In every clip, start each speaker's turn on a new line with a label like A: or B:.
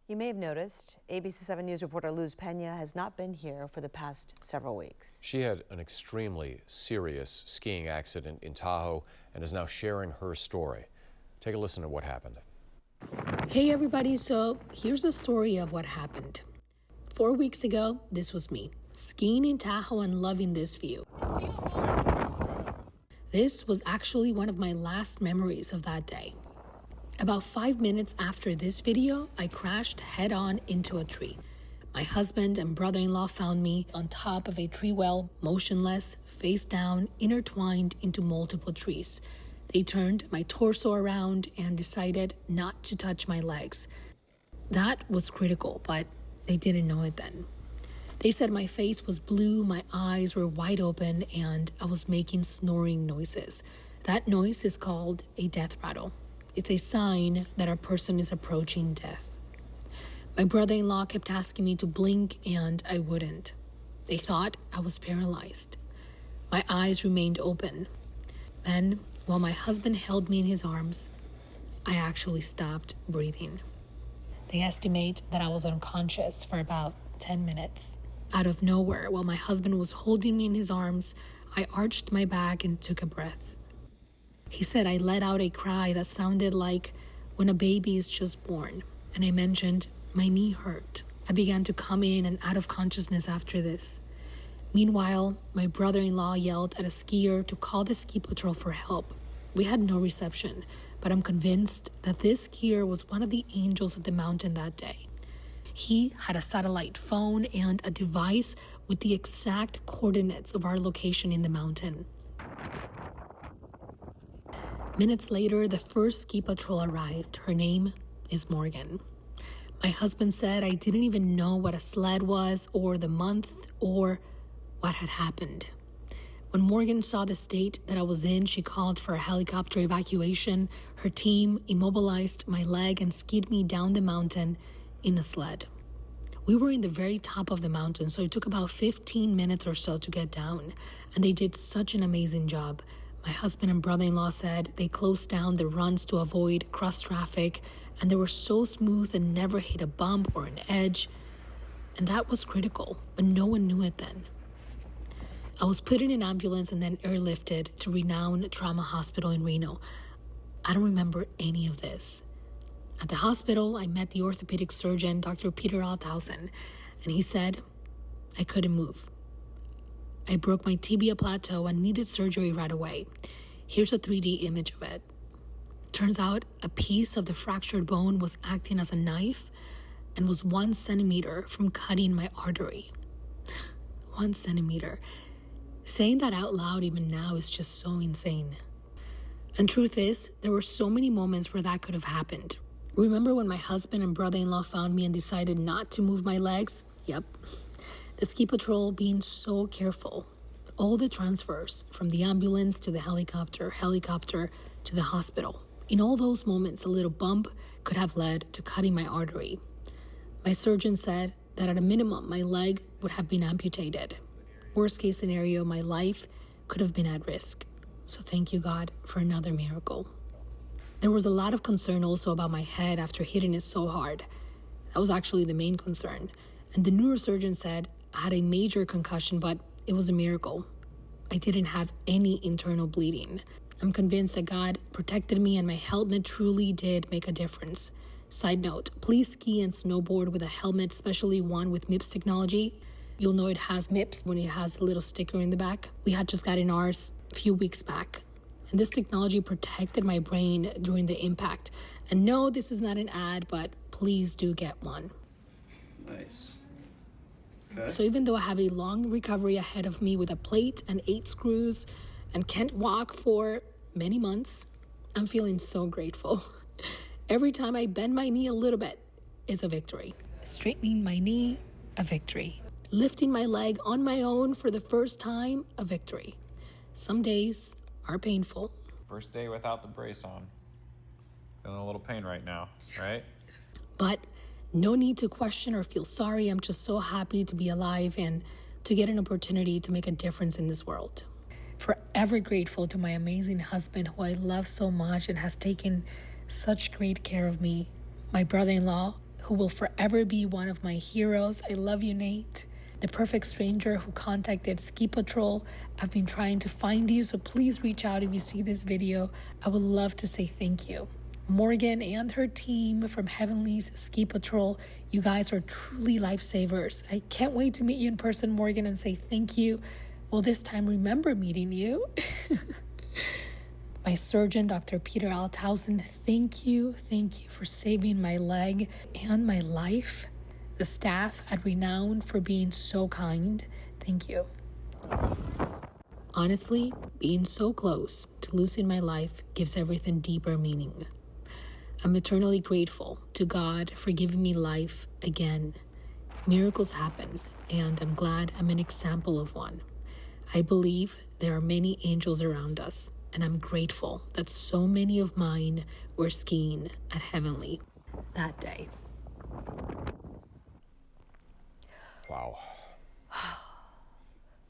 A: You may have noticed ABC7 News reporter Pena has not been here for the past several weeks.
B: She had an extremely serious skiing accident in Tahoe and is now sharing her story. Take a listen to what happened.
C: Hey everybody, so here's the story of what happened. 4 weeks ago, this was me, skiing in Tahoe and loving this view. This was actually one of my last memories of that day. About 5 minutes after this video, I crashed head-on into a tree. My husband and brother-in-law found me on top of a tree well, motionless, face down, intertwined into multiple trees. They turned my torso around and decided not to touch my legs. That was critical, but they didn't know it then. They said my face was blue, my eyes were wide open, and I was making snoring noises. That noise is called a death rattle. It's a sign that a person is approaching death. My brother-in-law kept asking me to blink, and I wouldn't. They thought I was paralyzed. My eyes remained open. Then, while my husband held me in his arms, I actually stopped breathing. They estimate that I was unconscious for about 10 minutes. Out of nowhere, while my husband was holding me in his arms, I arched my back and took a breath. He said I let out a cry that sounded like when a baby is just born, and I mentioned my knee hurt. I began to come in and out of consciousness after this. Meanwhile, my brother-in-law yelled at a skier to call the ski patrol for help. We had no reception, but I'm convinced that this skier was one of the angels of the mountain that day. He had a satellite phone and a device with the exact coordinates of our location in the mountain. Minutes later, the first ski patrol arrived. Her name is Morgan. My husband said I didn't even know what a sled was or the month or what had happened. When Morgan saw the state that I was in, she called for a helicopter evacuation. Her team immobilized my leg and skied me down the mountain in a sled. We were in the very top of the mountain, so it took about 15 minutes or so to get down, and they did such an amazing job. My husband and brother-in-law said they closed down the runs to avoid cross traffic, and they were so smooth and never hit a bump or an edge, and that was critical, but no one knew it then. I was put in an ambulance and then airlifted to renowned trauma hospital in Reno. I don't remember any of this. At the hospital, I met the orthopedic surgeon, Dr. Peter Althausen, and he said I couldn't move. I broke my tibia plateau and needed surgery right away. Here's a 3D image of it. Turns out a piece of the fractured bone was acting as a knife and was 1 centimeter from cutting my artery. 1 centimeter. Saying that out loud even now is just so insane. And truth is, there were so many moments where that could have happened. Remember when my husband and brother-in-law found me and decided not to move my legs? Yep. The ski patrol being so careful. All the transfers from the ambulance to the helicopter to the hospital. In all those moments, a little bump could have led to cutting my artery. My surgeon said that at a minimum, my leg would have been amputated. Worst case scenario, my life could have been at risk. So thank you, God, for another miracle. There was a lot of concern also about my head after hitting it so hard. That was actually the main concern. And the neurosurgeon said I had a major concussion, but it was a miracle. I didn't have any internal bleeding. I'm convinced that God protected me and my helmet truly did make a difference. Side note, please ski and snowboard with a helmet, especially one with MIPS technology. You'll know it has MIPS when it has a little sticker in the back. We had just gotten ours a few weeks back. And this technology protected my brain during the impact. And no, this is not an ad, but please do get one.
D: Nice. Okay.
C: So even though I have a long recovery ahead of me with a plate and 8 screws and can't walk for many months, I'm feeling so grateful. Every time I bend my knee a little bit is a victory. Straightening my knee, a victory. Lifting my leg on my own for the first time, a victory. Some days are painful.
E: First day without the brace on. Feeling a little pain right now, right?
C: But no need to question or feel sorry. I'm just so happy to be alive and to get an opportunity to make a difference in this world. Forever grateful to my amazing husband, who I love so much and has taken such great care of me. My brother-in-law, who will forever be one of my heroes. I love you, Nate. The perfect stranger who contacted Ski Patrol. I've been trying to find you, so please reach out if you see this video. I would love to say thank you. Morgan and her team from Heavenly's Ski Patrol, you guys are truly lifesavers. I can't wait to meet you in person, Morgan, and say thank you. Well, this time remember meeting you. My surgeon, Dr. Peter Althausen, thank you for saving my leg and my life. The staff at Renown for being so kind, thank you. Honestly, being so close to losing my life gives everything deeper meaning. I'm eternally grateful to God for giving me life again. Miracles happen, and I'm glad I'm an example of one. I believe there are many angels around us, and I'm grateful that so many of mine were skiing at Heavenly that day.
B: Wow.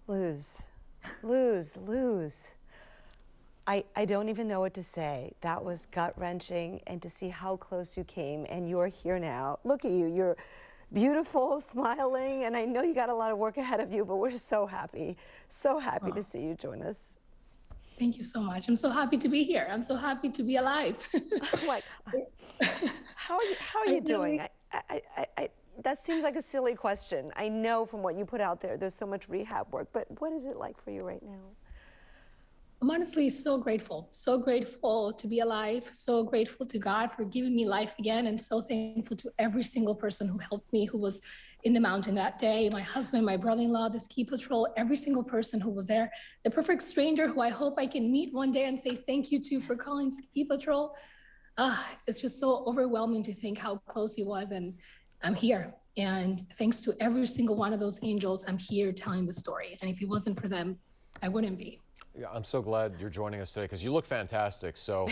A: Luz. I don't even know what to say. That was gut-wrenching, and to see how close you came, and you're here now. Look at you, you're beautiful, smiling, and I know you got a lot of work ahead of you, but we're so happy to see you join us.
C: Thank you so much. I'm so happy to be here. I'm so happy to be alive.
A: Oh my God. How are you doing? That seems like a silly question. I know from what you put out there, there's so much rehab work, but what is it like for you right now?
C: I'm honestly so grateful to be alive, so grateful to God for giving me life again, and so thankful to every single person who helped me, who was in the mountain that day, my husband, my brother-in-law, the ski patrol, every single person who was there, the perfect stranger who I hope I can meet one day and say thank you to for calling ski patrol. It's just so overwhelming to think how close he was, and I'm here. And thanks to every single one of those angels, I'm here telling the story. And if it wasn't for them, I wouldn't be.
B: Yeah, I'm so glad you're joining us today because you look fantastic. So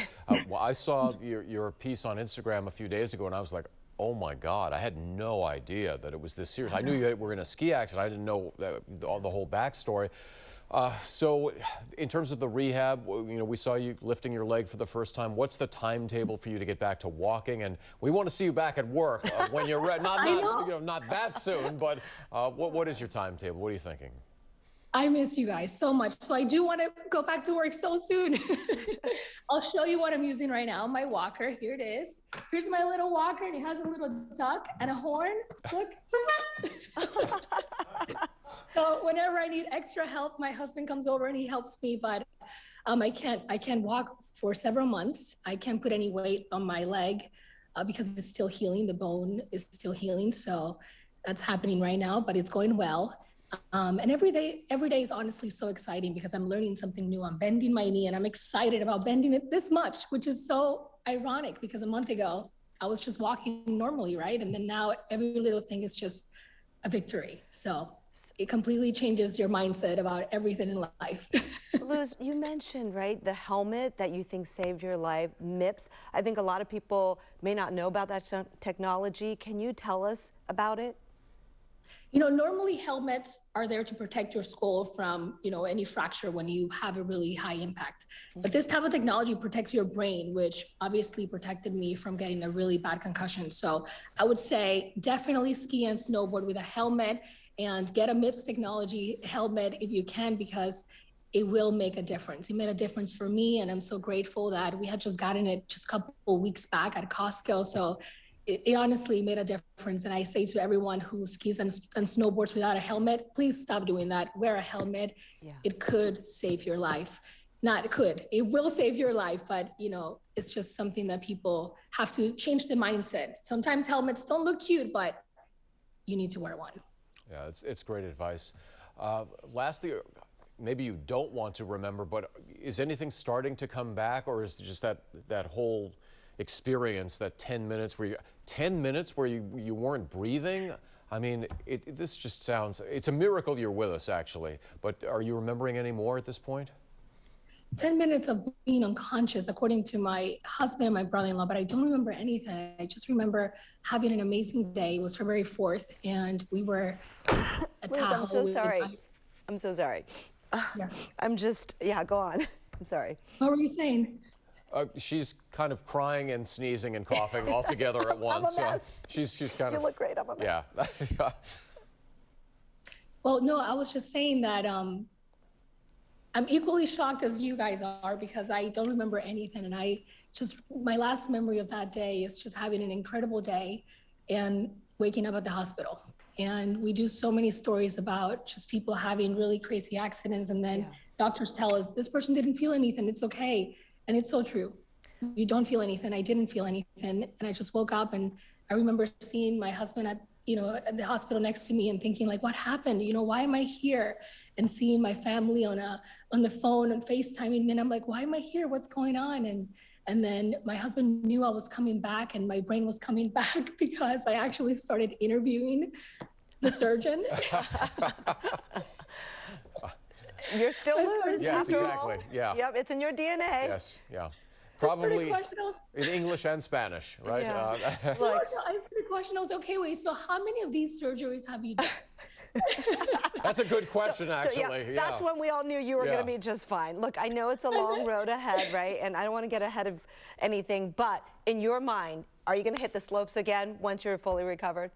B: well, I saw your piece on Instagram a few days ago, and I was like, oh my God, I had no idea that it was this serious. I knew you were in a ski accident. I didn't know the whole backstory. So in terms of the rehab, we saw you lifting your leg for the first time. What's the timetable for you to get back to walking? And we want to see you back at work when you're ready. Not that soon, but what is your timetable? What are you thinking?
C: I miss you guys so much. So I do want to go back to work so soon. I'll show you what I'm using right now. My walker, here it is. Here's my little walker, and it has a little duck and a horn. Look. So whenever I need extra help, my husband comes over and he helps me, but I can't walk for several months. I can't put any weight on my leg because it's still healing. The bone is still healing. So that's happening right now, but it's going well. And every day is honestly so exciting because I'm learning something new. I'm bending my knee, and I'm excited about bending it this much, which is so ironic because a month ago I was just walking normally, right? And then now every little thing is just a victory. So it completely changes your mindset about everything in life.
A: Luz, you mentioned, right, the helmet that you think saved your life, MIPS. I think a lot of people may not know about that technology. Can you tell us about it?
C: Normally helmets are there to protect your skull from, any fracture when you have a really high impact. But this type of technology protects your brain, which obviously protected me from getting a really bad concussion. So I would say definitely ski and snowboard with a helmet, and get a MIPS technology helmet if you can, because it will make a difference. It made a difference for me, and I'm so grateful that we had just gotten it just a couple of weeks back at Costco. So it honestly made a difference. And I say to everyone who skis and snowboards without a helmet, please stop doing that. Wear a helmet. Yeah. It could save your life. It will save your life, but it's just something that people have to change the mindset. Sometimes helmets don't look cute, but you need to wear one.
B: Yeah, it's great advice. Lastly, maybe you don't want to remember, but is anything starting to come back, or is it just that whole experience, that 10 minutes where you weren't breathing? I mean, this just sounds, it's a miracle you're with us, actually. But are you remembering any more at this point?
C: 10 minutes of being unconscious, according to my husband and my brother-in-law, but I don't remember anything. I just remember having an amazing day. It was February 4th, and we were at Tahoe.
A: I'm so sorry. I'm so sorry.
C: Yeah.
A: I'm just, go on. I'm sorry.
C: What were you saying?
B: She's kind of crying and sneezing and coughing all together at once.
A: I'm a mess.
B: She's kind
A: You
B: of.
A: look great. I'm a mess.
B: Yeah.
C: Well, no, I was just saying that I'm equally shocked as you guys are because I don't remember anything. And my last memory of that day is just having an incredible day and waking up at the hospital. And we do so many stories about just people having really crazy accidents. And then doctors tell us, this person didn't feel anything. It's okay. And it's so true. You don't feel anything. I didn't feel anything. And I just woke up and I remember seeing my husband at the hospital next to me and thinking like, what happened? Why am I here? And seeing my family on the phone and FaceTiming me. And I'm like, why am I here? What's going on? And then my husband knew I was coming back and my brain was coming back because I actually started interviewing the surgeon.
A: You're still Luz,
B: Yes,
A: after
B: exactly.
A: all.
B: Yeah.
A: Yep, it's in your DNA.
B: Yes. Yeah. Probably
C: Question.
B: in English and Spanish, right?
A: Yeah.
C: Look, I asked the question. I was okay. Wait, so how many of these surgeries have you done?
B: That's a good question, actually. Yeah.
A: That's when we all knew you were going
B: Yeah.
A: to be just fine. Look, I know it's a long road ahead, right? And I don't want to get ahead of anything, but in your mind, are you going to hit the slopes again once you're fully recovered?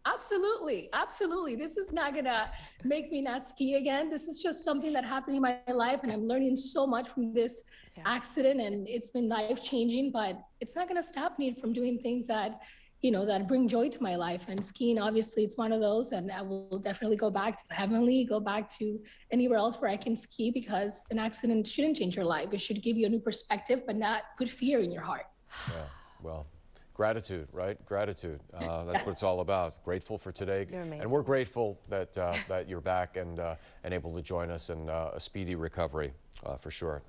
C: Absolutely. Absolutely. This is not going to make me not ski again. This is just something that happened in my life, and I'm learning so much from this accident, and it's been life-changing, but it's not going to stop me from doing things that that bring joy to my life. And skiing, obviously, it's one of those. And I will definitely go back to Heavenly, go back to anywhere else where I can ski, because an accident shouldn't change your life. It should give you a new perspective, but not put fear in your heart.
B: Yeah, well, gratitude, right? Gratitude. That's what it's all about. Grateful for today.
A: You're amazing.
B: And we're grateful that, that you're back and able to join us in a speedy recovery, for sure.